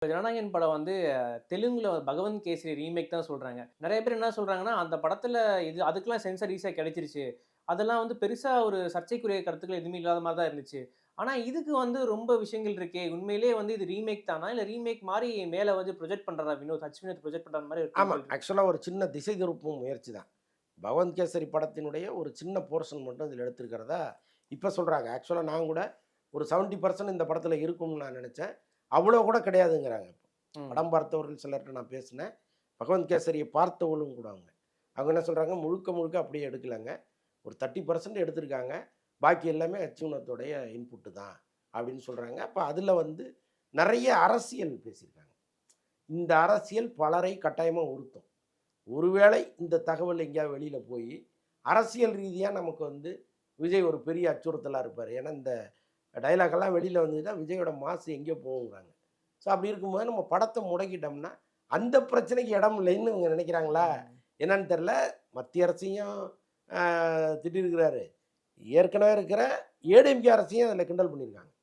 ஜனநாயகன் படம் வந்து தெலுங்குல பகவந்த் கேசரி ரீமேக் தான் சொல்றாங்க. நெறைய பேர் என்ன சொல்றாங்கன்னா, அந்த படத்துல அதுக்கெல்லாம் சென்சார் ஈஸியா கிடைச்சிருச்சு. அதெல்லாம் வந்து பெருசா ஒரு சர்ச்சைக்குரிய கருத்துக்கள் எதுவுமே இல்லாத மாரி தான் இருந்துச்சு. ஆனா இதுக்கு வந்து ரொம்ப விஷயங்கள் இருக்கே. உண்மையிலேயே வந்து இது ரீமேக் தானா? இல்ல ரீமேக் மாரி மேல வந்து ப்ரொஜெக்ட் பண்றாரா வினோத்? வினோத் ப்ரொஜெக்ட் பண்ற மாரி ஒரு ஆமா. கேள்விகள் இருக்கு. ஆக்சுவலா ஒரு சின்ன திசை திருப்பும் முயற்சி தான். பகவந்த் கேசரி படத்தினுடைய ஒரு சின்ன போர்ஷன் மட்டும் இதில எடுத்திருக்கிறதா இப்ப சொல்றாங்க. ஆக்சுவலா நான் கூட ஒரு 70% இந்த படத்தில இருக்கும்னு நான் நெனச்சேன். அவ்வளோ கூட கிடையாதுங்கிறாங்க இப்போ. ம். படம் பார்த்தவர்கள் சிலர்ட்ட நான் பேசினேன். பகவந்த் கேசரிய பார்த்தவங்களும் கூட அவங்க. அவங்க என்ன சொல்றாங்க, முழுக்க முழுக்க அப்படியே எடுக்கலங்க. ஒரு 30% எடுத்திருக்காங்க. பாக்கி எல்லாமே அச்சுனத்தோடைய இன்புட் தான் அப்படின்னு சொல்றாங்க. அப்ப அதில வந்து நெறைய அரசியல் பேசியிருக்காங்க. இந்த அரசியல் பலரை கட்டாயமா உறுத்தும். ஒருவேளை இந்த தகவல் எங்கேயாவது வெளியில போயி, அரசியல் ரீதியா நமக்கு வந்து விஜய் ஒரு பெரிய அச்சுறுத்தலா இருப்பாரு. ஏன்னா, இந்த டயலாக் எல்லாம் வெளியில வந்ததுன்னா, விஜயோட மாசு எங்கேயோ போகுங்கிறாங்க. ஸோ அப்படி இருக்கும்போது நம்ம படத்த முடக்கிட்டோம்னா, அந்த பிரச்சனைக்கு இடம் இல்லைன்னு இவங்க நினைக்கிறாங்களா? ம். என்னன்னு தெரியல. மத்திய அரசையும் திட்டியிருக்கிறாரு. ஏற்கனவே இருக்கிற ஏடிஎம்கே அரசையும் அதில கிண்டல் பண்ணியிருக்காங்க.